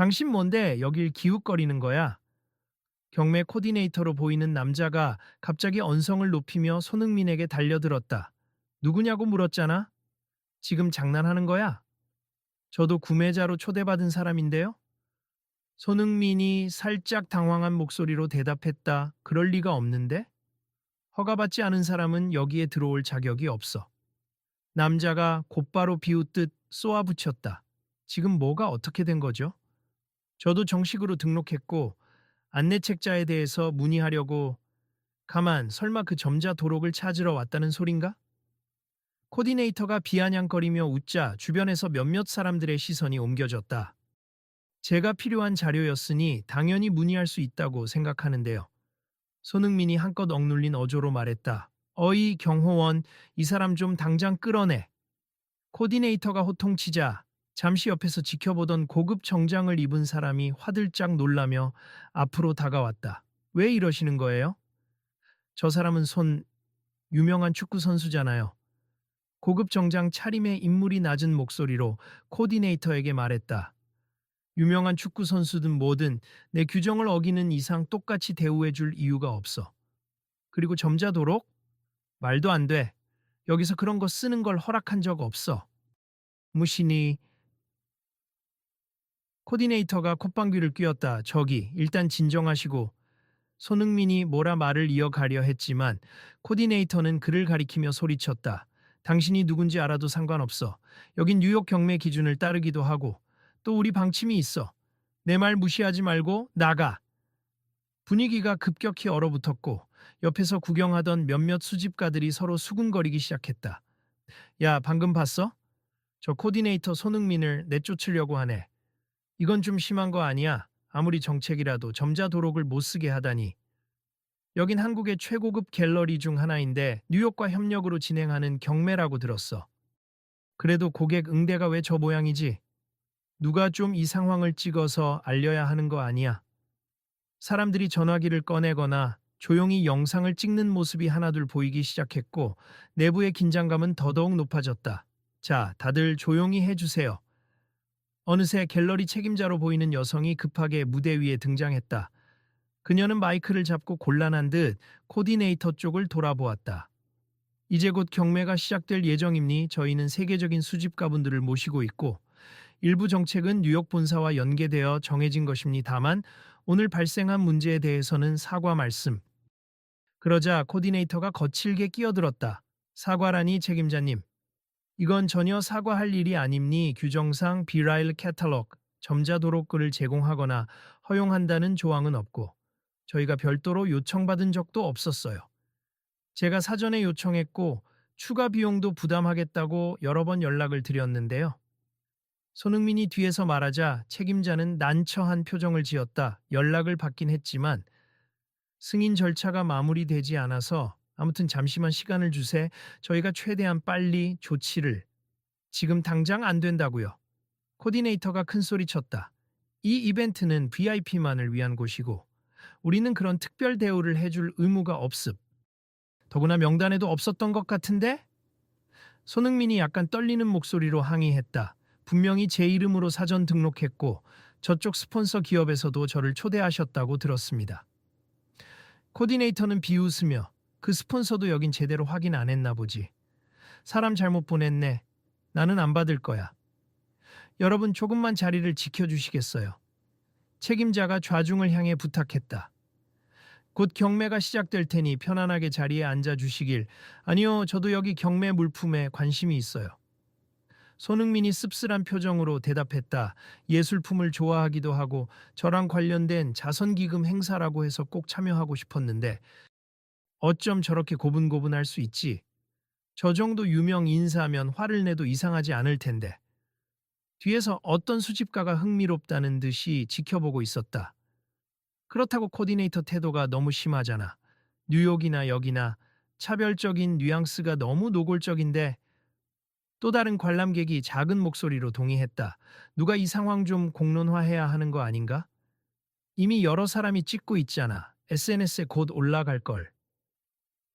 당신 뭔데 여길 기웃거리는 거야? 경매 코디네이터로 보이는 남자가 갑자기 언성을 높이며 손흥민에게 달려들었다. 누구냐고 물었잖아? 지금 장난하는 거야? 저도 구매자로 초대받은 사람인데요? 손흥민이 살짝 당황한 목소리로 대답했다. 그럴 리가 없는데? 허가받지 않은 사람은 여기에 들어올 자격이 없어. 남자가 곧바로 비웃듯 쏘아붙였다. 지금 뭐가 어떻게 된 거죠? 저도 정식으로 등록했고 안내책자에 대해서 문의하려고. 가만, 설마 그 점자 도록을 찾으러 왔다는 소린가? 코디네이터가 비아냥거리며 웃자 주변에서 몇몇 사람들의 시선이 옮겨졌다. 제가 필요한 자료였으니 당연히 문의할 수 있다고 생각하는데요. 손흥민이 한껏 억눌린 어조로 말했다. 어이 경호원, 이 사람 좀 당장 끌어내. 코디네이터가 호통치자 잠시 옆에서 지켜보던 고급 정장을 입은 사람이 화들짝 놀라며 앞으로 다가왔다. 왜 이러시는 거예요? 저 사람은 유명한 축구 선수잖아요. 고급 정장 차림의 인물이 낮은 목소리로 코디네이터에게 말했다. 유명한 축구 선수든 뭐든 내 규정을 어기는 이상 똑같이 대우해 줄 이유가 없어. 그리고 점자도록? 말도 안 돼. 여기서 그런 거 쓰는 걸 허락한 적 없어. 무시니. 코디네이터가 콧방귀를 뀌었다. 저기 일단 진정하시고. 손흥민이 뭐라 말을 이어가려 했지만 코디네이터는 그를 가리키며 소리쳤다. 당신이 누군지 알아도 상관없어. 여긴 뉴욕 경매 기준을 따르기도 하고 또 우리 방침이 있어. 내 말 무시하지 말고 나가. 분위기가 급격히 얼어붙었고 옆에서 구경하던 몇몇 수집가들이 서로 수군거리기 시작했다. 야, 방금 봤어? 저 코디네이터 손흥민을 내쫓으려고 하네. 이건 좀 심한 거 아니야? 아무리 정책이라도 점자 도록을 못 쓰게 하다니. 여긴 한국의 최고급 갤러리 중 하나인데 뉴욕과 협력으로 진행하는 경매라고 들었어. 그래도 고객 응대가 왜 저 모양이지? 누가 좀 이 상황을 찍어서 알려야 하는 거 아니야? 사람들이 전화기를 꺼내거나 조용히 영상을 찍는 모습이 하나둘 보이기 시작했고 내부의 긴장감은 더더욱 높아졌다. 자, 다들 조용히 해주세요. 어느새 갤러리 책임자로 보이는 여성이 급하게 무대 위에 등장했다. 그녀는 마이크를 잡고 곤란한 듯 코디네이터 쪽을 돌아보았다. 이제 곧 경매가 시작될 예정이니 저희는 세계적인 수집가분들을 모시고 있고 일부 정책은 뉴욕 본사와 연계되어 정해진 것입니다. 다만 오늘 발생한 문제에 대해서는 사과 말씀. 그러자 코디네이터가 거칠게 끼어들었다. 사과라니 책임자님. 이건 전혀 사과할 일이 아님니 규정상 비라일 캐탈로그, 점자 도록글을 제공하거나 허용한다는 조항은 없고 저희가 별도로 요청받은 적도 없었어요. 제가 사전에 요청했고 추가 비용도 부담하겠다고 여러 번 연락을 드렸는데요. 손흥민이 뒤에서 말하자 책임자는 난처한 표정을 지었다. 연락을 받긴 했지만 승인 절차가 마무리되지 않아서 아무튼 잠시만 시간을 주세. 저희가 최대한 빨리 조치를. 지금 당장 안 된다고요. 코디네이터가 큰 소리쳤다. 이 이벤트는 VIP만을 위한 곳이고 우리는 그런 특별 대우를 해줄 의무가 없음. 더구나 명단에도 없었던 것 같은데? 손흥민이 약간 떨리는 목소리로 항의했다. 분명히 제 이름으로 사전 등록했고 저쪽 스폰서 기업에서도 저를 초대하셨다고 들었습니다. 코디네이터는 비웃으며 그 스폰서도 여긴 제대로 확인 안 했나 보지. 사람 잘못 보냈네. 나는 안 받을 거야. 여러분 조금만 자리를 지켜주시겠어요? 책임자가 좌중을 향해 부탁했다. 곧 경매가 시작될 테니 편안하게 자리에 앉아주시길. 아니요, 저도 여기 경매 물품에 관심이 있어요. 손흥민이 씁쓸한 표정으로 대답했다. 예술품을 좋아하기도 하고 저랑 관련된 자선기금 행사라고 해서 꼭 참여하고 싶었는데 어쩜 저렇게 고분고분할 수 있지? 저 정도 유명 인사면 화를 내도 이상하지 않을 텐데. 뒤에서 어떤 수집가가 흥미롭다는 듯이 지켜보고 있었다. 그렇다고 코디네이터 태도가 너무 심하잖아. 뉴욕이나 여기나 차별적인 뉘앙스가 너무 노골적인데. 또 다른 관람객이 작은 목소리로 동의했다. 누가 이 상황 좀 공론화해야 하는 거 아닌가? 이미 여러 사람이 찍고 있잖아. SNS에 곧 올라갈 걸.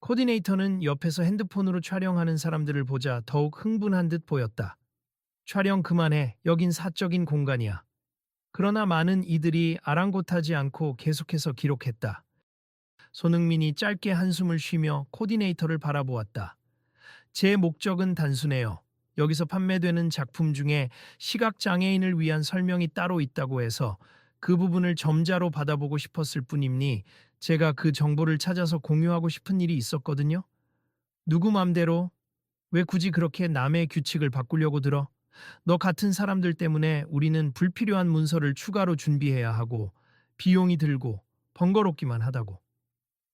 코디네이터는 옆에서 핸드폰으로 촬영하는 사람들을 보자 더욱 흥분한 듯 보였다. 촬영 그만해. 여긴 사적인 공간이야. 그러나 많은 이들이 아랑곳하지 않고 계속해서 기록했다. 손흥민이 짧게 한숨을 쉬며 코디네이터를 바라보았다. 제 목적은 단순해요. 여기서 판매되는 작품 중에 시각장애인을 위한 설명이 따로 있다고 해서 그 부분을 점자로 받아보고 싶었을 뿐이니 제가 그 정보를 찾아서 공유하고 싶은 일이 있었거든요. 누구 맘대로 왜 굳이 그렇게 남의 규칙을 바꾸려고 들어? 너 같은 사람들 때문에 우리는 불필요한 문서를 추가로 준비해야 하고 비용이 들고 번거롭기만 하다고.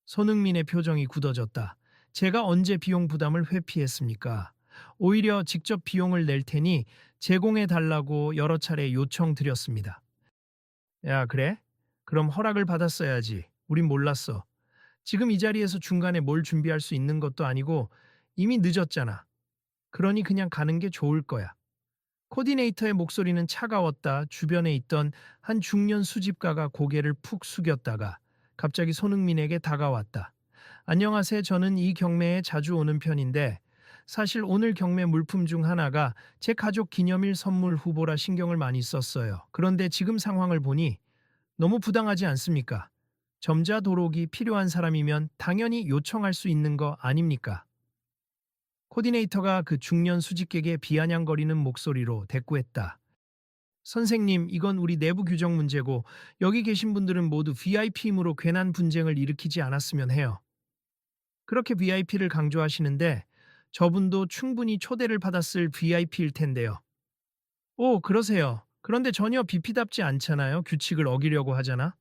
손흥민의 표정이 굳어졌다. 제가 언제 비용 부담을 회피했습니까? 오히려 직접 비용을 낼 테니 제공해 달라고 여러 차례 요청드렸습니다. 야, 그래? 그럼 허락을 받았어야지. 우린 몰랐어. 지금 이 자리에서 중간에 뭘 준비할 수 있는 것도 아니고 이미 늦었잖아. 그러니 그냥 가는 게 좋을 거야. 코디네이터의 목소리는 차가웠다. 주변에 있던 한 중년 수집가가 고개를 푹 숙였다가 갑자기 손흥민에게 다가왔다. 안녕하세요. 저는 이 경매에 자주 오는 편인데 사실 오늘 경매 물품 중 하나가 제 가족 기념일 선물 후보라 신경을 많이 썼어요. 그런데 지금 상황을 보니 너무 부당하지 않습니까? 점자 도록이 필요한 사람이면 당연히 요청할 수 있는 거 아닙니까? 코디네이터가 그 중년 수직객의 비아냥거리는 목소리로 대꾸했다. 선생님, 이건 우리 내부 규정 문제고 여기 계신 분들은 모두 VIP이므로 괜한 분쟁을 일으키지 않았으면 해요. 그렇게 VIP를 강조하시는데 저분도 충분히 초대를 받았을 VIP일 텐데요. 오, 그러세요. 그런데 전혀 BP답지 않잖아요. 규칙을 어기려고 하잖아.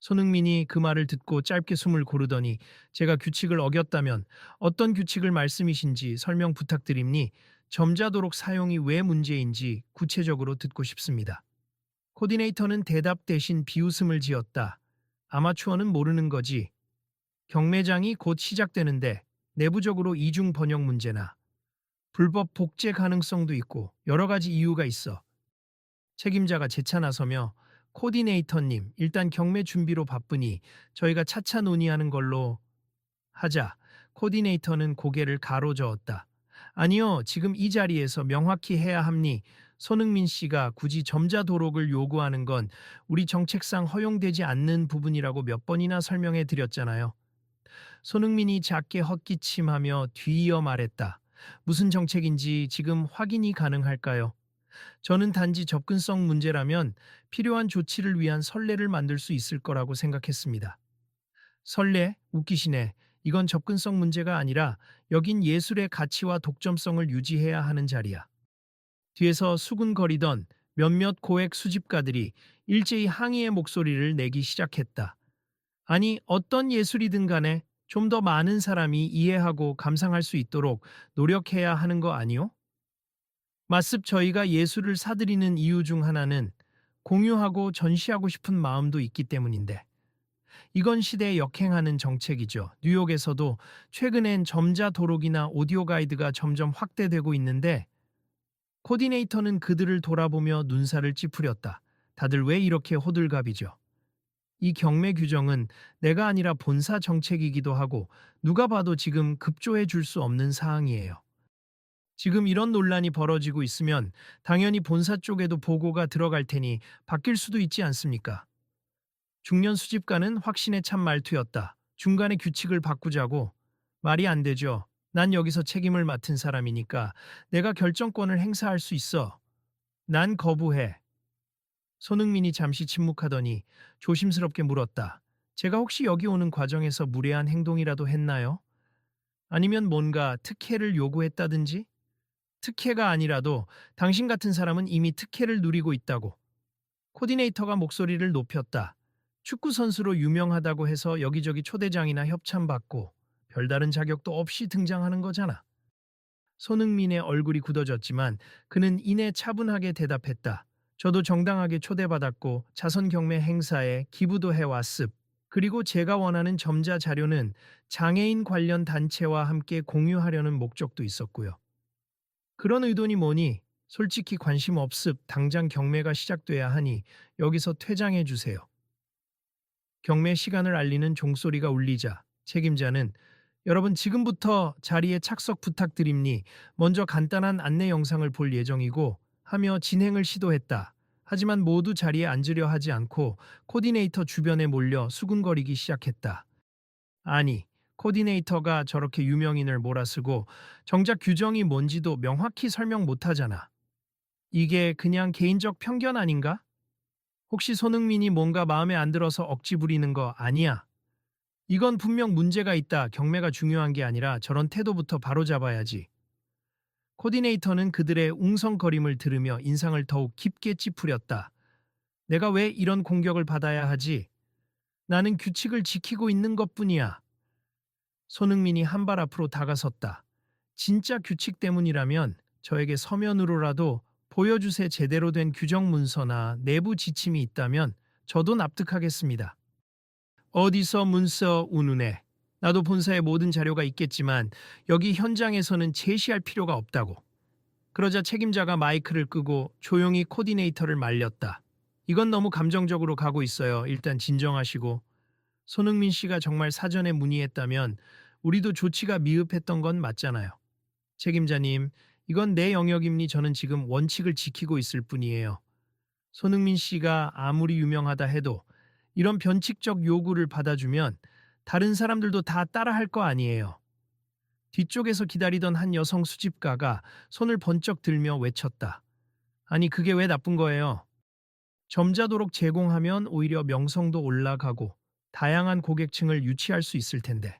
손흥민이 그 말을 듣고 짧게 숨을 고르더니 제가 규칙을 어겼다면 어떤 규칙을 말씀이신지 설명 부탁드립니? 점자도록 사용이 왜 문제인지 구체적으로 듣고 싶습니다. 코디네이터는 대답 대신 비웃음을 지었다. 아마추어는 모르는 거지. 경매장이 곧 시작되는데 내부적으로 이중 번역 문제나 불법 복제 가능성도 있고 여러 가지 이유가 있어. 책임자가 재차 나서며 코디네이터님, 일단 경매 준비로 바쁘니 저희가 차차 논의하는 걸로 하자. 코디네이터는 고개를 가로저었다. 아니요, 지금 이 자리에서 명확히 해야 합니. 손흥민 씨가 굳이 점자 도록을 요구하는 건 우리 정책상 허용되지 않는 부분이라고 몇 번이나 설명해 드렸잖아요. 손흥민이 작게 헛기침하며 뒤이어 말했다. 무슨 정책인지 지금 확인이 가능할까요? 저는 단지 접근성 문제라면 필요한 조치를 위한 선례를 만들 수 있을 거라고 생각했습니다. 선례? 웃기시네. 이건 접근성 문제가 아니라 여긴 예술의 가치와 독점성을 유지해야 하는 자리야. 뒤에서 수군거리던 몇몇 고액 수집가들이 일제히 항의의 목소리를 내기 시작했다. 아니, 어떤 예술이든 간에 좀 더 많은 사람이 이해하고 감상할 수 있도록 노력해야 하는 거 아니요? 마습 저희가 예술을 사들이는 이유 중 하나는 공유하고 전시하고 싶은 마음도 있기 때문인데 이건 시대에 역행하는 정책이죠. 뉴욕에서도 최근엔 점자 도록이나 오디오 가이드가 점점 확대되고 있는데 코디네이터는 그들을 돌아보며 눈살을 찌푸렸다. 다들 왜 이렇게 호들갑이죠? 이 경매 규정은 내가 아니라 본사 정책이기도 하고 누가 봐도 지금 급조해 줄 수 없는 사항이에요. 지금 이런 논란이 벌어지고 있으면 당연히 본사 쪽에도 보고가 들어갈 테니 바뀔 수도 있지 않습니까? 중년 수집가는 확신에 찬 말투였다. 중간에 규칙을 바꾸자고. 말이 안 되죠. 난 여기서 책임을 맡은 사람이니까 내가 결정권을 행사할 수 있어. 난 거부해. 손흥민이 잠시 침묵하더니 조심스럽게 물었다. 제가 혹시 여기 오는 과정에서 무례한 행동이라도 했나요? 아니면 뭔가 특혜를 요구했다든지? 특혜가 아니라도 당신 같은 사람은 이미 특혜를 누리고 있다고. 코디네이터가 목소리를 높였다. 축구 선수로 유명하다고 해서 여기저기 초대장이나 협찬받고 별다른 자격도 없이 등장하는 거잖아. 손흥민의 얼굴이 굳어졌지만 그는 이내 차분하게 대답했다. 저도 정당하게 초대받았고 자선 경매 행사에 기부도 해왔습. 그리고 제가 원하는 점자 자료는 장애인 관련 단체와 함께 공유하려는 목적도 있었고요. 그런 의도니 뭐니 솔직히 관심 없습. 당장 경매가 시작돼야 하니 여기서 퇴장해 주세요. 경매 시간을 알리는 종소리가 울리자 책임자는 여러분 지금부터 자리에 착석 부탁드립니. 먼저 간단한 안내 영상을 볼 예정이고 하며 진행을 시도했다. 하지만 모두 자리에 앉으려 하지 않고 코디네이터 주변에 몰려 수군거리기 시작했다. 아니, 코디네이터가 저렇게 유명인을 몰아쓰고 정작 규정이 뭔지도 명확히 설명 못하잖아. 이게 그냥 개인적 편견 아닌가? 혹시 손흥민이 뭔가 마음에 안 들어서 억지 부리는 거 아니야? 이건 분명 문제가 있다. 경매가 중요한 게 아니라 저런 태도부터 바로잡아야지. 코디네이터는 그들의 웅성거림을 들으며 인상을 더욱 깊게 찌푸렸다. 내가 왜 이런 공격을 받아야 하지? 나는 규칙을 지키고 있는 것뿐이야. 손흥민이 한 발 앞으로 다가섰다. 진짜 규칙 때문이라면 저에게 서면으로라도 보여주세. 제대로 된 규정 문서나 내부 지침이 있다면 저도 납득하겠습니다. 어디서 문서 운운해. 나도 본사에 모든 자료가 있겠지만 여기 현장에서는 제시할 필요가 없다고. 그러자 책임자가 마이크를 끄고 조용히 코디네이터를 말렸다. 이건 너무 감정적으로 가고 있어요. 일단 진정하시고. 손흥민 씨가 정말 사전에 문의했다면 우리도 조치가 미흡했던 건 맞잖아요. 책임자님, 이건 내 영역이니 저는 지금 원칙을 지키고 있을 뿐이에요. 손흥민 씨가 아무리 유명하다 해도 이런 변칙적 요구를 받아주면 다른 사람들도 다 따라할 거 아니에요. 뒤쪽에서 기다리던 한 여성 수집가가 손을 번쩍 들며 외쳤다. 아니, 그게 왜 나쁜 거예요? 점자도록 제공하면 오히려 명성도 올라가고 다양한 고객층을 유치할 수 있을 텐데.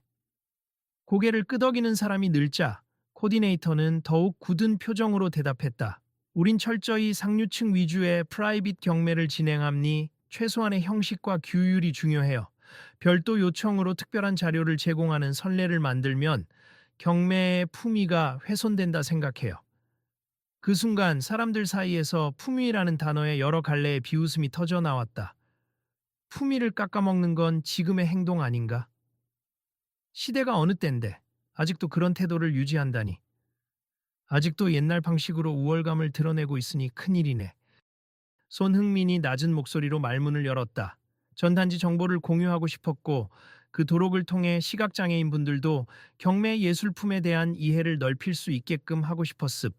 고개를 끄덕이는 사람이 늘자 코디네이터는 더욱 굳은 표정으로 대답했다. 우린 철저히 상류층 위주의 프라이빗 경매를 진행함니 최소한의 형식과 규율이 중요해요. 별도 요청으로 특별한 자료를 제공하는 선례를 만들면 경매의 품위가 훼손된다 생각해요. 그 순간 사람들 사이에서 품위라는 단어에 여러 갈래의 비웃음이 터져 나왔다. 품위를 깎아먹는 건 지금의 행동 아닌가? 시대가 어느 때인데 아직도 그런 태도를 유지한다니. 아직도 옛날 방식으로 우월감을 드러내고 있으니 큰일이네. 손흥민이 낮은 목소리로 말문을 열었다. 전 단지 정보를 공유하고 싶었고 그 도록을 통해 시각장애인 분들도 경매 예술품에 대한 이해를 넓힐 수 있게끔 하고 싶었습.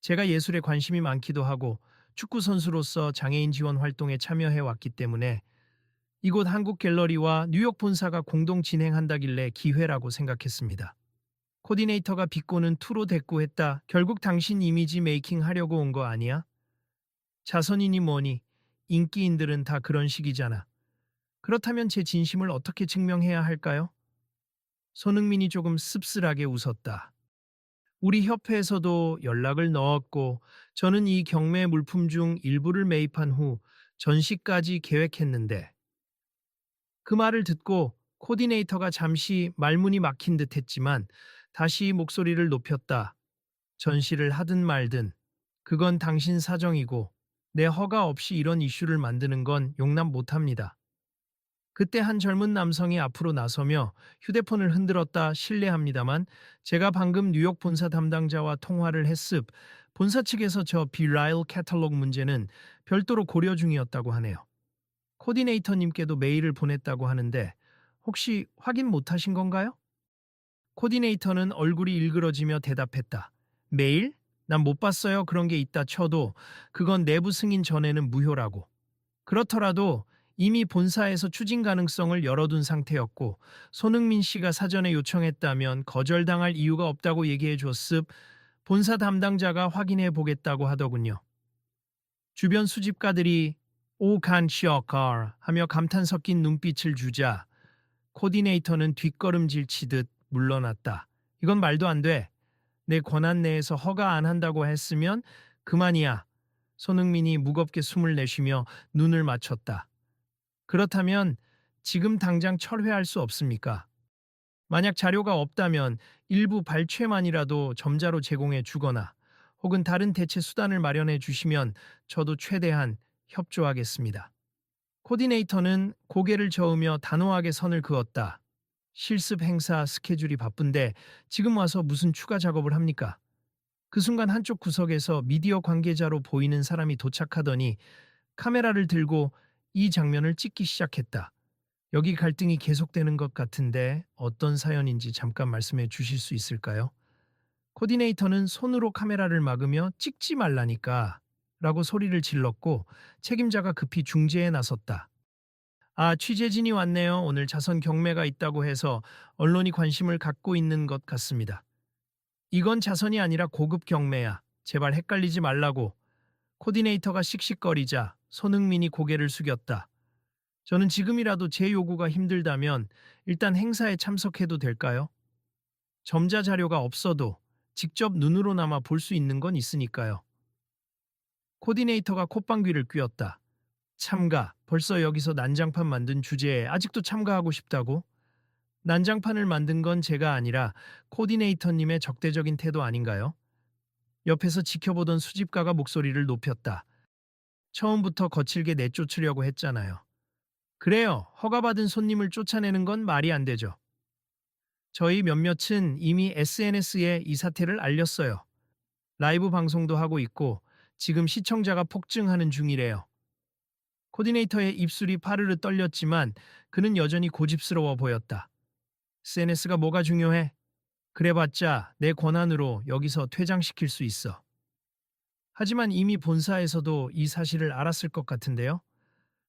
제가 예술에 관심이 많기도 하고 축구 선수로서 장애인 지원 활동에 참여해 왔기 때문에 이곳 한국 갤러리와 뉴욕 본사가 공동 진행한다길래 기회라고 생각했습니다. 코디네이터가 비꼬는 투로 대꾸했다. 결국 당신 이미지 메이킹 하려고 온 거 아니야? 자선이니 뭐니 인기인들은 다 그런 식이잖아. 그렇다면 제 진심을 어떻게 증명해야 할까요? 손흥민이 조금 씁쓸하게 웃었다. 우리 협회에서도 연락을 넣었고 저는 이 경매 물품 중 일부를 매입한 후 전시까지 계획했는데 그 말을 듣고 코디네이터가 잠시 말문이 막힌 듯 했지만 다시 목소리를 높였다. 전시를 하든 말든 그건 당신 사정이고 내 허가 없이 이런 이슈를 만드는 건 용납 못합니다. 그때 한 젊은 남성이 앞으로 나서며 휴대폰을 흔들었다. 실례합니다만 제가 방금 뉴욕 본사 담당자와 통화를 했습. 본사 측에서 저 비라일 캐탈로그 문제는 별도로 고려 중이었다고 하네요. 코디네이터님께도 메일을 보냈다고 하는데 혹시 확인 못하신 건가요? 코디네이터는 얼굴이 일그러지며 대답했다. 메일? 난 못 봤어요. 그런 게 있다 쳐도 그건 내부 승인 전에는 무효라고. 그렇더라도 이미 본사에서 추진 가능성을 열어둔 상태였고 손흥민 씨가 사전에 요청했다면 거절당할 이유가 없다고 얘기해 줬습. 본사 담당자가 확인해 보겠다고 하더군요. 주변 수집가들이 오 칸시어카 하며 감탄 섞인 눈빛을 주자 코디네이터는 뒷걸음질 치듯 물러났다. 이건 말도 안 돼. 내 권한 내에서 허가 안 한다고 했으면 그만이야. 손흥민이 무겁게 숨을 내쉬며 눈을 맞췄다. 그렇다면 지금 당장 철회할 수 없습니까? 만약 자료가 없다면 일부 발췌만이라도 점자로 제공해 주거나 혹은 다른 대체 수단을 마련해 주시면 저도 최대한 협조하겠습니다. 코디네이터는 고개를 저으며 단호하게 선을 그었다. 실습 행사 스케줄이 바쁜데 지금 와서 무슨 추가 작업을 합니까? 그 순간 한쪽 구석에서 미디어 관계자로 보이는 사람이 도착하더니 카메라를 들고 이 장면을 찍기 시작했다. 여기 갈등이 계속되는 것 같은데 어떤 사연인지 잠깐 말씀해 주실 수 있을까요? 코디네이터는 손으로 카메라를 막으며 찍지 말라니까 라고 소리를 질렀고 책임자가 급히 중재에 나섰다. 아, 취재진이 왔네요. 오늘 자선 경매가 있다고 해서 언론이 관심을 갖고 있는 것 같습니다. 이건 자선이 아니라 고급 경매야. 제발 헷갈리지 말라고. 코디네이터가 씩씩거리자 손흥민이 고개를 숙였다. 저는 지금이라도 제 요구가 힘들다면 일단 행사에 참석해도 될까요? 점자 자료가 없어도 직접 눈으로나마 볼 수 있는 건 있으니까요. 코디네이터가 콧방귀를 뀌었다. 참가, 벌써 여기서 난장판 만든 주제에 아직도 참가하고 싶다고? 난장판을 만든 건 제가 아니라 코디네이터님의 적대적인 태도 아닌가요? 옆에서 지켜보던 수집가가 목소리를 높였다. 처음부터 거칠게 내쫓으려고 했잖아요. 그래요. 허가받은 손님을 쫓아내는 건 말이 안 되죠. 저희 몇몇은 이미 SNS에 이 사태를 알렸어요. 라이브 방송도 하고 있고 지금 시청자가 폭증하는 중이래요. 코디네이터의 입술이 파르르 떨렸지만 그는 여전히 고집스러워 보였다. SNS가 뭐가 중요해? 그래봤자 내 권한으로 여기서 퇴장시킬 수 있어. 하지만 이미 본사에서도 이 사실을 알았을 것 같은데요.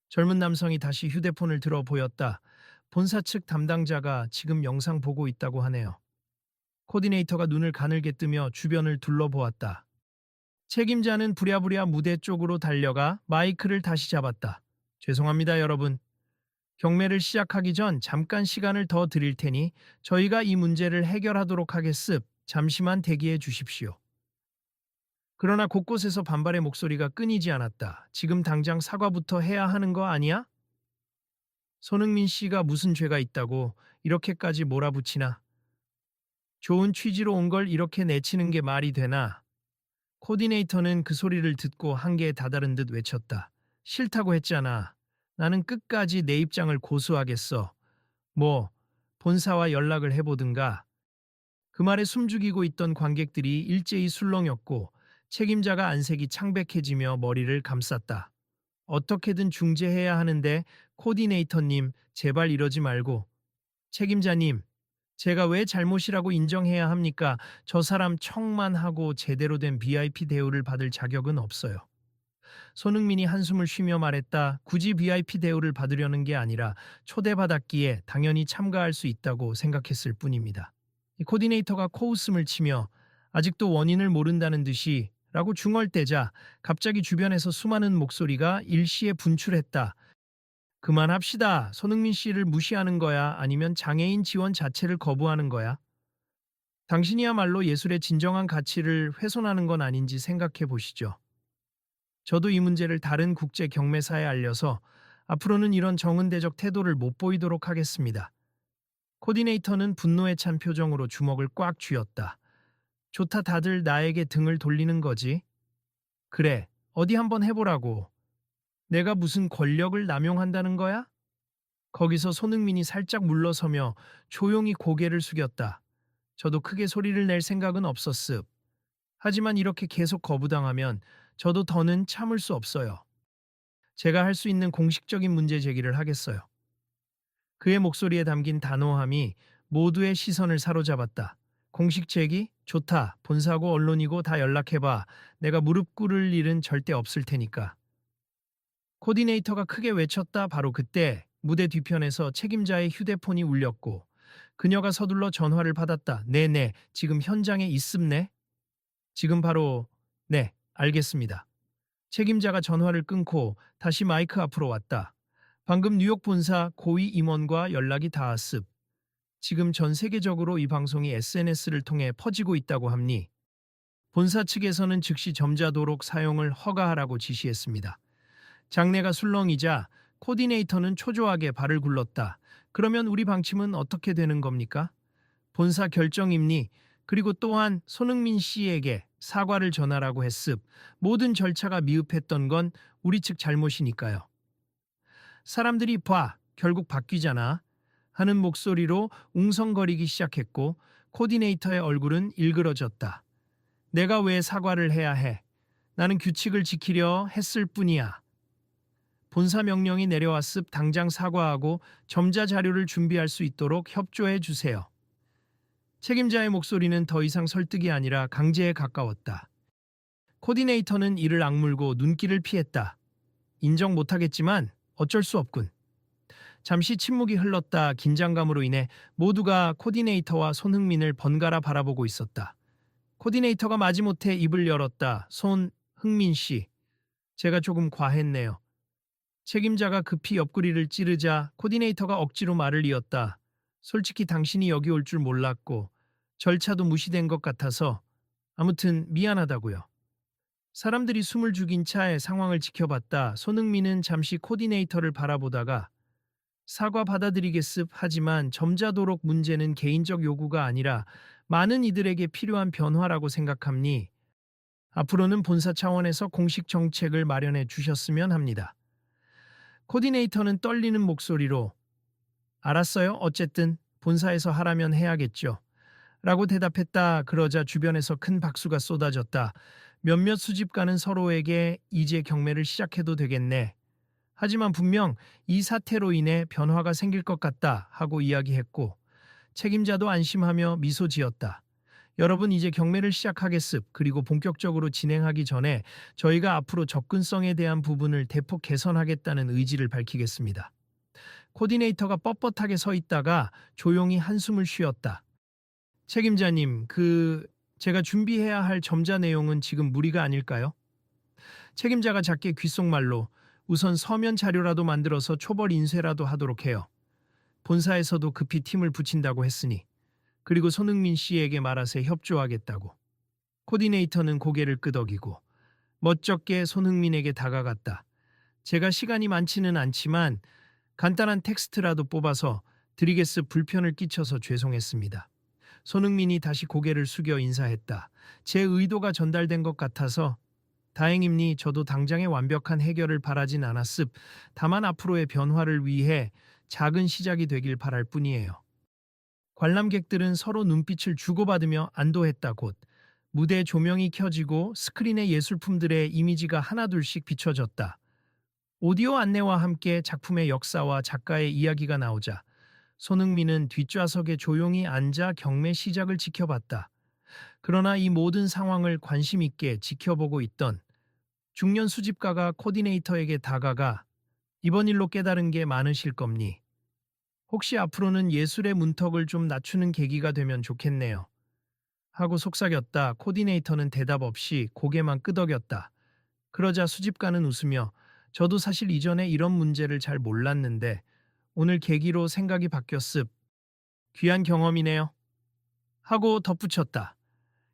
젊은 남성이 다시 휴대폰을 들어 보였다. 본사 측 담당자가 지금 영상 보고 있다고 하네요. 코디네이터가 눈을 가늘게 뜨며 주변을 둘러보았다. 책임자는 부랴부랴 무대 쪽으로 달려가 마이크를 다시 잡았다. 죄송합니다, 여러분. 경매를 시작하기 전 잠깐 시간을 더 드릴 테니 저희가 이 문제를 해결하도록 하겠습. 잠시만 대기해 주십시오. 그러나 곳곳에서 반발의 목소리가 끊이지 않았다. 지금 당장 사과부터 해야 하는 거 아니야? 손흥민 씨가 무슨 죄가 있다고 이렇게까지 몰아붙이나? 좋은 취지로 온 걸 이렇게 내치는 게 말이 되나? 코디네이터는 그 소리를 듣고 한계에 다다른 듯 외쳤다. 싫다고 했잖아. 나는 끝까지 내 입장을 고수하겠어. 뭐, 본사와 연락을 해보든가. 그 말에 숨죽이고 있던 관객들이 일제히 술렁였고 책임자가 안색이 창백해지며 머리를 감쌌다. 어떻게든 중재해야 하는데 코디네이터님, 제발 이러지 말고. 책임자님, 제가 왜 잘못이라고 인정해야 합니까? 저 사람 척만 하고 제대로 된 VIP 대우를 받을 자격은 없어요. 손흥민이 한숨을 쉬며 말했다. 굳이 VIP 대우를 받으려는 게 아니라 초대받았기에 당연히 참가할 수 있다고 생각했을 뿐입니다. 이 코디네이터가 코웃음을 치며 아직도 원인을 모른다는 듯이 라고 중얼대자 갑자기 주변에서 수많은 목소리가 일시에 분출했다. 그만합시다. 손흥민 씨를 무시하는 거야? 아니면 장애인 지원 자체를 거부하는 거야? 당신이야말로 예술의 진정한 가치를 훼손하는 건 아닌지 생각해 보시죠. 저도 이 문제를 다른 국제 경매사에 알려서 앞으로는 이런 정은대적 태도를 못 보이도록 하겠습니다. 코디네이터는 분노에 찬 표정으로 주먹을 꽉 쥐었다. 좋다, 다들 나에게 등을 돌리는 거지? 그래, 어디 한번 해보라고. 내가 무슨 권력을 남용한다는 거야? 거기서 손흥민이 살짝 물러서며 조용히 고개를 숙였다. 저도 크게 소리를 낼 생각은 없었습. 하지만 이렇게 계속 거부당하면 저도 더는 참을 수 없어요. 제가 할 수 있는 공식적인 문제 제기를 하겠어요. 그의 목소리에 담긴 단호함이 모두의 시선을 사로잡았다. 공식 제기? 좋다. 본사고 언론이고 다 연락해봐. 내가 무릎 꿇을 일은 절대 없을 테니까. 코디네이터가 크게 외쳤다. 바로 그때 무대 뒤편에서 책임자의 휴대폰이 울렸고 그녀가 서둘러 전화를 받았다. 네네, 지금 현장에 있음네. 지금 바로, 네, 알겠습니다. 책임자가 전화를 끊고 다시 마이크 앞으로 왔다. 방금 뉴욕 본사 고위 임원과 연락이 닿았습. 지금 전 세계적으로 이 방송이 SNS를 통해 퍼지고 있다고 합니. 본사 측에서는 즉시 점자도록 사용을 허가하라고 지시했습니다. 장내가 술렁이자 코디네이터는 초조하게 발을 굴렀다. 그러면 우리 방침은 어떻게 되는 겁니까? 본사 결정입니. 그리고 또한 손흥민 씨에게 사과를 전하라고 했습. 모든 절차가 미흡했던 건 우리 측 잘못이니까요. 사람들이 봐, 결국 바뀌잖아. 하는 목소리로 웅성거리기 시작했고 코디네이터의 얼굴은 일그러졌다. 내가 왜 사과를 해야 해? 나는 규칙을 지키려 했을 뿐이야. 본사 명령이 내려왔습. 당장 사과하고 점자 자료를 준비할 수 있도록 협조해 주세요. 책임자의 목소리는 더 이상 설득이 아니라 강제에 가까웠다. 코디네이터는 이를 악물고 눈길을 피했다. 인정 못하겠지만 어쩔 수 없군. 잠시 침묵이 흘렀다. 긴장감으로 인해 모두가 코디네이터와 손흥민을 번갈아 바라보고 있었다. 코디네이터가 마지못해 입을 열었다. 손흥민 씨, 제가 조금 과했네요. 책임자가 급히 옆구리를 찌르자 코디네이터가 억지로 말을 이었다. 솔직히 당신이 여기 올 줄 몰랐고 절차도 무시된 것 같아서 아무튼 미안하다고요. 사람들이 숨을 죽인 차에 상황을 지켜봤다. 손흥민은 잠시 코디네이터를 바라보다가 사과 받아들이겠습 하지만 점잖도록 문제는 개인적 요구가 아니라 많은 이들에게 필요한 변화라고 생각합니. 앞으로는 본사 차원에서 공식 정책을 마련해 주셨으면 합니다. 코디네이터는 떨리는 목소리로 알았어요. 어쨌든 본사에서 하라면 해야겠죠. 라고 대답했다. 그러자 주변에서 큰 박수가 쏟아졌다. 몇몇 수집가는 서로에게 이제 경매를 시작해도 되겠네. 하지만 분명 이 사태로 인해 변화가 생길 것 같다 하고 이야기했고 책임자도 안심하며 미소 지었다. 여러분 이제 경매를 시작하겠습. 그리고 본격적으로 진행하기 전에 저희가 앞으로 접근성에 대한 부분을 대폭 개선하겠다는 의지를 밝히겠습니다. 코디네이터가 뻣뻣하게 서 있다가 조용히 한숨을 쉬었다. 책임자님, 제가 준비해야 할 점자 내용은 지금 무리가 아닐까요? 책임자가 작게 귓속말로 우선 서면 자료라도 만들어서 초벌 인쇄라도 하도록 해요. 본사에서도 급히 팀을 붙인다고 했으니. 그리고 손흥민 씨에게 말하세 협조하겠다고. 코디네이터는 고개를 끄덕이고 멋쩍게 손흥민에게 다가갔다. 제가 시간이 많지는 않지만 간단한 텍스트라도 뽑아서 드리겠습. 불편을 끼쳐서 죄송했습니다. 손흥민이 다시 고개를 숙여 인사했다. 제 의도가 전달된 것 같아서 다행입니. 저도 당장의 완벽한 해결을 바라진 않았습. 다만 앞으로의 변화를 위해 작은 시작이 되길 바랄 뿐이에요. 관람객들은 서로 눈빛을 주고받으며 안도했다. 곧 무대 조명이 켜지고 스크린에 예술품들의 이미지가 하나둘씩 비춰졌다. 오디오 안내와 함께 작품의 역사와 작가의 이야기가 나오자 손흥민은 뒷좌석에 조용히 앉아 경매 시작을 지켜봤다. 그러나 이 모든 상황을 관심 있게 지켜보고 있던 중년 수집가가 코디네이터에게 다가가 이번 일로 깨달은 게 많으실 겁니. 혹시 앞으로는 예술의 문턱을 좀 낮추는 계기가 되면 좋겠네요. 하고 속삭였다. 코디네이터는 대답 없이 고개만 끄덕였다. 그러자 수집가는 웃으며 저도 사실 이전에 이런 문제를 잘 몰랐는데 오늘 계기로 생각이 바뀌었습. 귀한 경험이네요. 하고 덧붙였다.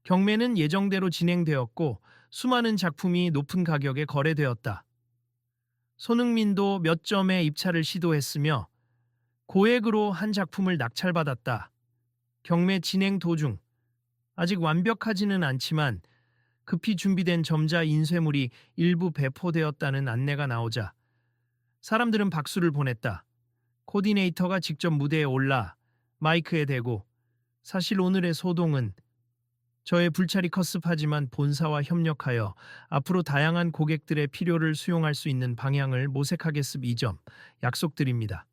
경매는 예정대로 진행되었고 수많은 작품이 높은 가격에 거래되었다. 손흥민도 몇 점의 입찰을 시도했으며 고액으로 한 작품을 낙찰받았다. 경매 진행 도중 아직 완벽하지는 않지만 급히 준비된 점자 인쇄물이 일부 배포되었다는 안내가 나오자 사람들은 박수를 보냈다. 코디네이터가 직접 무대에 올라 마이크에 대고 사실 오늘의 소동은 저의 불찰이 컸습하지만 본사와 협력하여 앞으로 다양한 고객들의 필요를 수용할 수 있는 방향을 모색하겠습. 이 점 약속드립니다.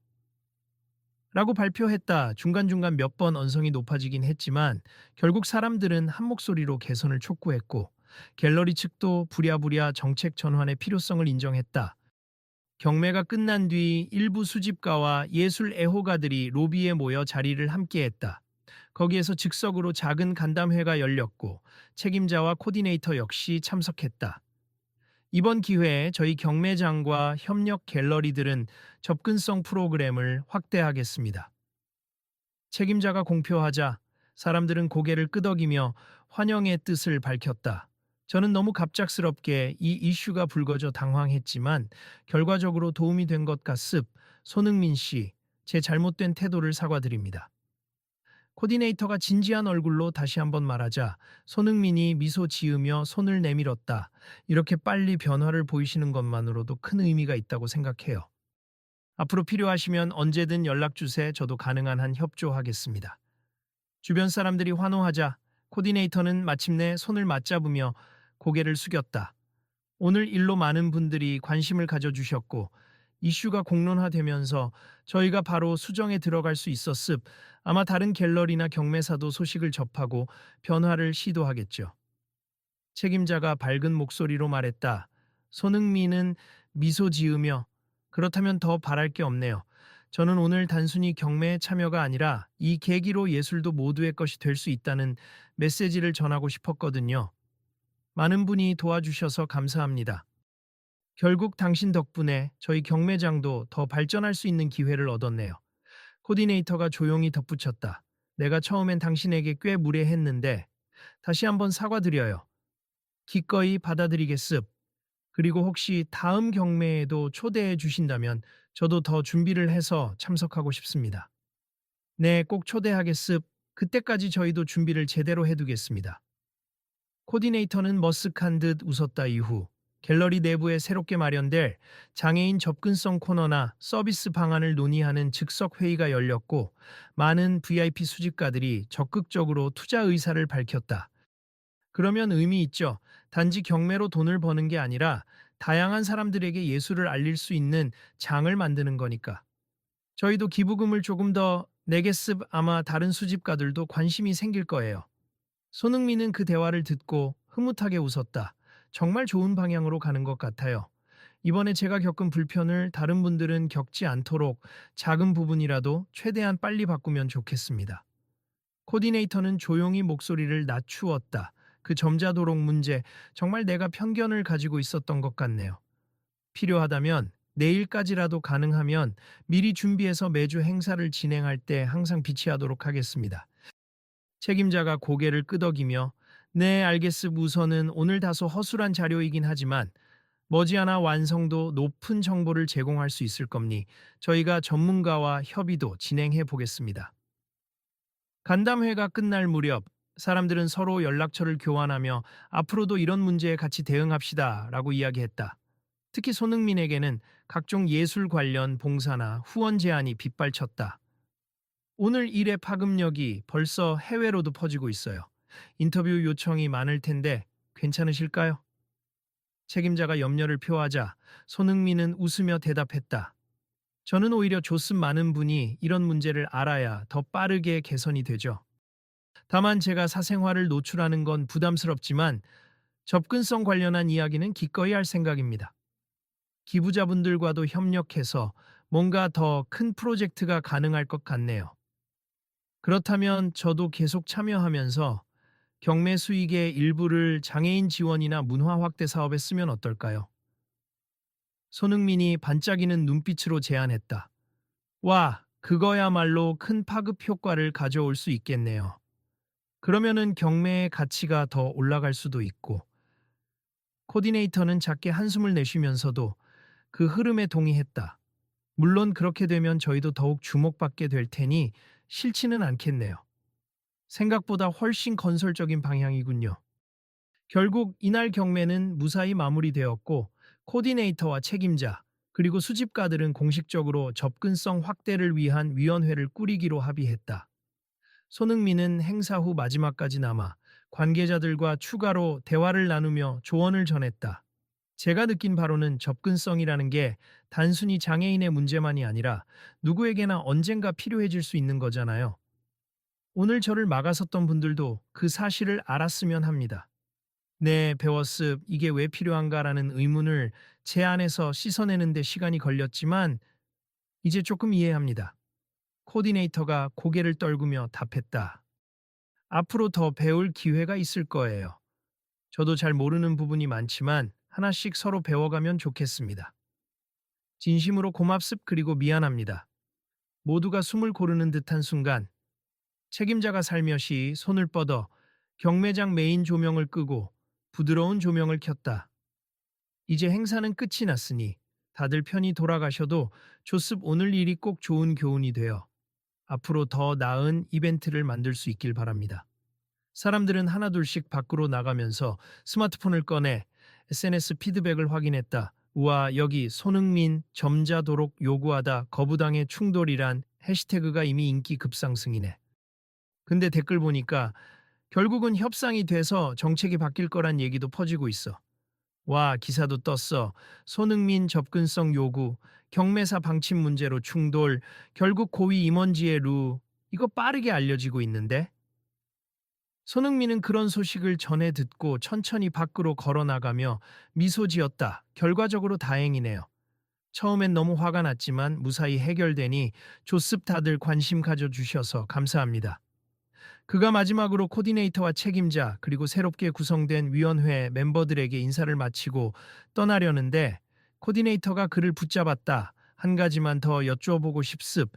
라고 발표했다. 중간중간 몇 번 언성이 높아지긴 했지만 결국 사람들은 한 목소리로 개선을 촉구했고 갤러리 측도 부랴부랴 정책 전환의 필요성을 인정했다. 경매가 끝난 뒤 일부 수집가와 예술 애호가들이 로비에 모여 자리를 함께했다. 거기에서 즉석으로 작은 간담회가 열렸고 책임자와 코디네이터 역시 참석했다. 이번 기회에 저희 경매장과 협력 갤러리들은 접근성 프로그램을 확대하겠습니다. 책임자가 공표하자 사람들은 고개를 끄덕이며 환영의 뜻을 밝혔다. 저는 너무 갑작스럽게 이 이슈가 불거져 당황했지만 결과적으로 도움이 된 것 같습. 손흥민 씨, 제 잘못된 태도를 사과드립니다. 코디네이터가 진지한 얼굴로 다시 한번 말하자 손흥민이 미소 지으며 손을 내밀었다. 이렇게 빨리 변화를 보이시는 것만으로도 큰 의미가 있다고 생각해요. 앞으로 필요하시면 언제든 연락주세. 저도 가능한 한 협조하겠습니다. 주변 사람들이 환호하자 코디네이터는 마침내 손을 맞잡으며 고개를 숙였다. 오늘 일로 많은 분들이 관심을 가져주셨고 이슈가 공론화되면서 저희가 바로 수정에 들어갈 수 있었습. 아마 다른 갤러리나 경매사도 소식을 접하고 변화를 시도하겠죠. 책임자가 밝은 목소리로 말했다. 손흥민은 미소 지으며 그렇다면 더 바랄 게 없네요. 저는 오늘 단순히 경매에 참여가 아니라 이 계기로 예술도 모두의 것이 될 수 있다는 메시지를 전하고 싶었거든요. 많은 분이 도와주셔서 감사합니다. 결국 당신 덕분에 저희 경매장도 더 발전할 수 있는 기회를 얻었네요. 코디네이터가 조용히 덧붙였다. 내가 처음엔 당신에게 꽤 무례했는데 다시 한번 사과드려요. 기꺼이 받아들이겠습. 그리고 혹시 다음 경매에도 초대해 주신다면 저도 더 준비를 해서 참석하고 싶습니다. 네, 꼭 초대하겠습. 그때까지 저희도 준비를 제대로 해두겠습니다. 코디네이터는 머쓱한 듯 웃었다. 이후 갤러리 내부에 새롭게 마련될 장애인 접근성 코너나 서비스 방안을 논의하는 즉석 회의가 열렸고 많은 VIP 수집가들이 적극적으로 투자 의사를 밝혔다. 그러면 의미 있죠. 단지 경매로 돈을 버는 게 아니라 다양한 사람들에게 예술을 알릴 수 있는 장을 만드는 거니까. 저희도 기부금을 조금 더 내겠습. 아마 다른 수집가들도 관심이 생길 거예요. 손흥민은 그 대화를 듣고 흐뭇하게 웃었다. 정말 좋은 방향으로 가는 것 같아요. 이번에 제가 겪은 불편을 다른 분들은 겪지 않도록 작은 부분이라도 최대한 빨리 바꾸면 좋겠습니다. 코디네이터는 조용히 목소리를 낮추었다. 그 점자도록 문제, 정말 내가 편견을 가지고 있었던 것 같네요. 필요하다면 내일까지라도 가능하면 미리 준비해서 매주 행사를 진행할 때 항상 비치하도록 하겠습니다. 책임자가 고개를 끄덕이며 네, 알겠습. 우선은 오늘 다소 허술한 자료이긴 하지만 머지않아 완성도 높은 정보를 제공할 수 있을 겁니 저희가 전문가와 협의도 진행해 보겠습니다. 간담회가 끝날 무렵 사람들은 서로 연락처를 교환하며 앞으로도 이런 문제에 같이 대응합시다 라고 이야기했다. 특히 손흥민에게는 각종 예술 관련 봉사나 후원 제안이 빗발쳤다. 오늘 일의 파급력이 벌써 해외로도 퍼지고 있어요. 인터뷰 요청이 많을 텐데 괜찮으실까요? 책임자가 염려를 표하자 손흥민은 웃으며 대답했다. 저는 오히려 좋습. 많은 분이 이런 문제를 알아야 더 빠르게 개선이 되죠. 다만 제가 사생활을 노출하는 건 부담스럽지만 접근성 관련한 이야기는 기꺼이 할 생각입니다. 기부자분들과도 협력해서 뭔가 더 큰 프로젝트가 가능할 것 같네요. 그렇다면 저도 계속 참여하면서 경매 수익의 일부를 장애인 지원이나 문화 확대 사업에 쓰면 어떨까요? 손흥민이 반짝이는 눈빛으로 제안했다. 와, 그거야말로 큰 파급 효과를 가져올 수 있겠네요. 그러면은 경매의 가치가 더 올라갈 수도 있고, 코디네이터는 작게 한숨을 내쉬면서도 그 흐름에 동의했다. 물론 그렇게 되면 저희도 더욱 주목받게 될 테니 싫지는 않겠네요. 생각보다 훨씬 건설적인 방향이군요. 결국 이날 경매는 무사히 마무리되었고 코디네이터와 책임자 그리고 수집가들은 공식적으로 접근성 확대를 위한 위원회를 꾸리기로 합의했다. 손흥민은 행사 후 마지막까지 남아 관계자들과 추가로 대화를 나누며 조언을 전했다. 제가 느낀 바로는 접근성이라는 게 단순히 장애인의 문제만이 아니라 누구에게나 언젠가 필요해질 수 있는 거잖아요. 오늘 저를 막아섰던 분들도 그 사실을 알았으면 합니다. 네, 배웠습. 이게 왜 필요한가라는 의문을 제 안에서 씻어내는데 시간이 걸렸지만 이제 조금 이해합니다. 코디네이터가 고개를 떨구며 답했다. 앞으로 더 배울 기회가 있을 거예요. 저도 잘 모르는 부분이 많지만 하나씩 서로 배워가면 좋겠습니다. 진심으로 고맙습. 그리고 미안합니다. 모두가 숨을 고르는 듯한 순간 책임자가 살며시 손을 뻗어 경매장 메인 조명을 끄고 부드러운 조명을 켰다. 이제 행사는 끝이 났으니 다들 편히 돌아가셔도 좋습. 오늘 일이 꼭 좋은 교훈이 되어 앞으로 더 나은 이벤트를 만들 수 있길 바랍니다. 사람들은 하나둘씩 밖으로 나가면서 스마트폰을 꺼내 SNS 피드백을 확인했다. 우와, 여기 손흥민 점자도록 요구하다 거부당의 충돌이란 해시태그가 이미 인기 급상승이네. 근데 댓글 보니까 결국은 협상이 돼서 정책이 바뀔 거란 얘기도 퍼지고 있어. 와, 기사도 떴어. 손흥민 접근성 요구, 경매사 방침 문제로 충돌, 결국 고위 임원지의 루. 이거 빠르게 알려지고 있는데? 손흥민은 그런 소식을 전해 듣고 천천히 밖으로 걸어 나가며 미소 지었다. 결과적으로 다행이네요. 처음엔 너무 화가 났지만 무사히 해결되니 조습 다들 관심 가져주셔서 감사합니다. 그가 마지막으로 코디네이터와 책임자 그리고 새롭게 구성된 위원회 멤버들에게 인사를 마치고 떠나려는데 코디네이터가 그를 붙잡았다. 한 가지만 더 여쭤보고 싶습.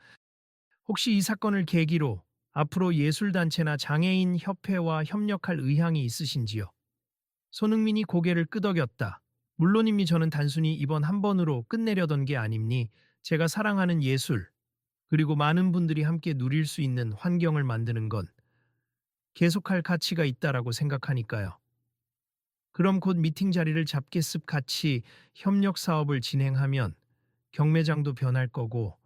혹시 이 사건을 계기로 앞으로 예술단체나 장애인 협회와 협력할 의향이 있으신지요? 손흥민이 고개를 끄덕였다. 물론입니 저는 단순히 이번 한 번으로 끝내려던 게 아닙니. 제가 사랑하는 예술, 그리고 많은 분들이 함께 누릴 수 있는 환경을 만드는 건 계속할 가치가 있다라고 생각하니까요. 그럼 곧 미팅 자리를 잡겠습. 같이 협력 사업을 진행하면 경매장도 변할 거고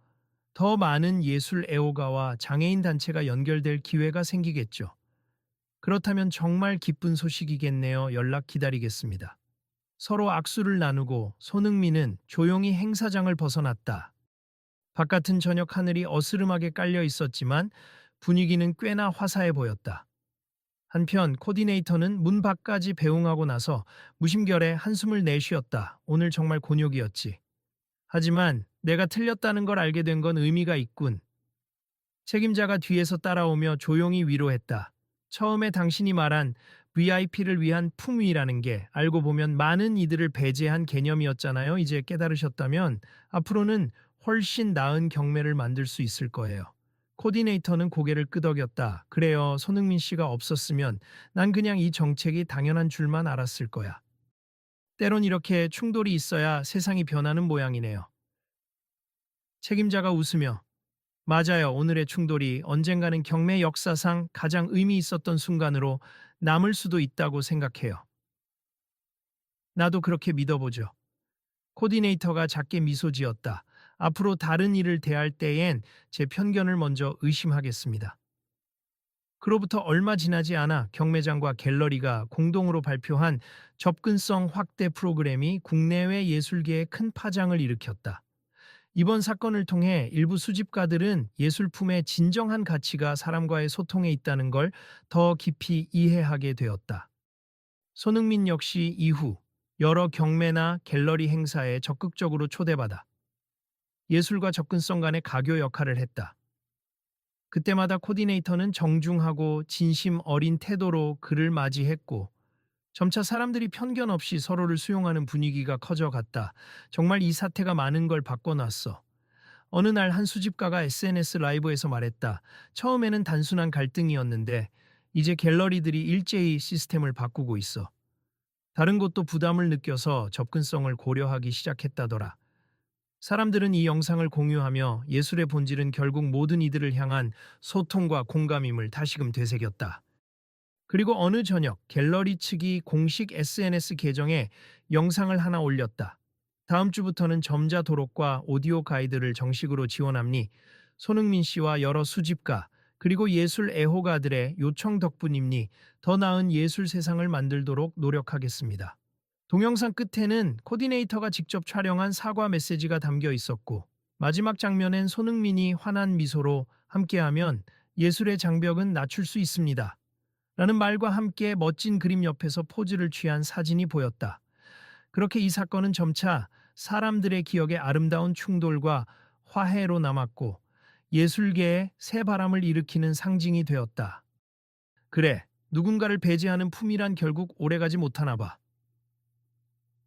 더 많은 예술 애호가와 장애인 단체가 연결될 기회가 생기겠죠. 그렇다면 정말 기쁜 소식이겠네요. 연락 기다리겠습니다. 서로 악수를 나누고 손흥민은 조용히 행사장을 벗어났다. 바깥은 저녁 하늘이 어스름하게 깔려 있었지만 분위기는 꽤나 화사해 보였다. 한편 코디네이터는 문 밖까지 배웅하고 나서 무심결에 한숨을 내쉬었다. 오늘 정말 곤욕이었지. 하지만 내가 틀렸다는 걸 알게 된 건 의미가 있군. 책임자가 뒤에서 따라오며 조용히 위로했다. 처음에 당신이 말한 VIP를 위한 품위라는 게 알고 보면 많은 이들을 배제한 개념이었잖아요. 이제 깨달으셨다면 앞으로는 훨씬 나은 경매를 만들 수 있을 거예요. 코디네이터는 고개를 끄덕였다. 그래요. 손흥민 씨가 없었으면 난 그냥 이 정책이 당연한 줄만 알았을 거야. 때론 이렇게 충돌이 있어야 세상이 변하는 모양이네요. 책임자가 웃으며 맞아요. 오늘의 충돌이 언젠가는 경매 역사상 가장 의미 있었던 순간으로 남을 수도 있다고 생각해요. 나도 그렇게 믿어보죠. 코디네이터가 작게 미소 지었다. 앞으로 다른 일을 대할 때엔 제 편견을 먼저 의심하겠습니다. 그로부터 얼마 지나지 않아 경매장과 갤러리가 공동으로 발표한 접근성 확대 프로그램이 국내외 예술계에 큰 파장을 일으켰다. 이번 사건을 통해 일부 수집가들은 예술품의 진정한 가치가 사람과의 소통에 있다는 걸 더 깊이 이해하게 되었다. 손흥민 역시 이후 여러 경매나 갤러리 행사에 적극적으로 초대받아 예술과 접근성 간의 가교 역할을 했다. 그때마다 코디네이터는 정중하고 진심 어린 태도로 그를 맞이했고 점차 사람들이 편견 없이 서로를 수용하는 분위기가 커져갔다. 정말 이 사태가 많은 걸 바꿔놨어. 어느 날 한 수집가가 SNS 라이브에서 말했다. 처음에는 단순한 갈등이었는데 이제 갤러리들이 일제히 시스템을 바꾸고 있어. 다른 곳도 부담을 느껴서 접근성을 고려하기 시작했다더라. 사람들은 이 영상을 공유하며 예술의 본질은 결국 모든 이들을 향한 소통과 공감임을 다시금 되새겼다. 그리고 어느 저녁 갤러리 측이 공식 SNS 계정에 영상을 하나 올렸다. 다음 주부터는 점자 도록과 오디오 가이드를 정식으로 지원함니 손흥민 씨와 여러 수집가 그리고 예술 애호가들의 요청 덕분임니 더 나은 예술 세상을 만들도록 노력하겠습니다. 동영상 끝에는 코디네이터가 직접 촬영한 사과 메시지가 담겨 있었고 마지막 장면엔 손흥민이 환한 미소로 함께하면 예술의 장벽은 낮출 수 있습니다. 라는 말과 함께 멋진 그림 옆에서 포즈를 취한 사진이 보였다. 그렇게 이 사건은 점차 사람들의 기억에 아름다운 충돌과 화해로 남았고 예술계에 새 바람을 일으키는 상징이 되었다. 그래, 누군가를 배제하는 품이란 결국 오래가지 못하나 봐.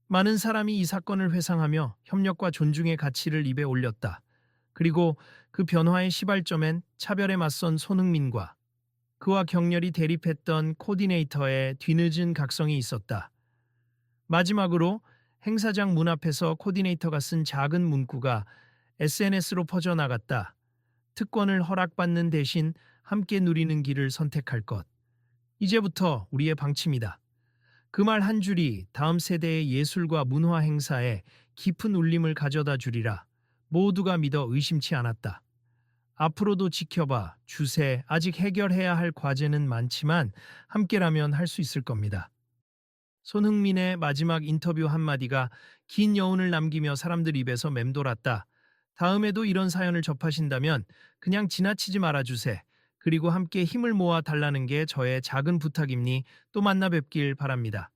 많은 사람이 이 사건을 회상하며 협력과 존중의 가치를 입에 올렸다. 그리고 그 변화의 시발점엔 차별에 맞선 손흥민과 그와 격렬히 대립했던 코디네이터의 뒤늦은 각성이 있었다. 마지막으로 행사장 문 앞에서 코디네이터가 쓴 작은 문구가 SNS로 퍼져나갔다. 특권을 허락받는 대신 함께 누리는 길을 선택할 것. 이제부터 우리의 방침이다. 그 말 한 줄이 다음 세대의 예술과 문화 행사에 깊은 울림을 가져다 주리라. 모두가 믿어 의심치 않았다. 앞으로도 지켜봐. 주세. 아직 해결해야 할 과제는 많지만 함께라면 할 수 있을 겁니다. 손흥민의 마지막 인터뷰 한마디가 긴 여운을 남기며 사람들 입에서 맴돌았다. 다음에도 이런 사연을 접하신다면 그냥 지나치지 말아주세. 그리고 함께 힘을 모아 달라는 게 저의 작은 부탁입니. 또 만나 뵙길 바랍니다.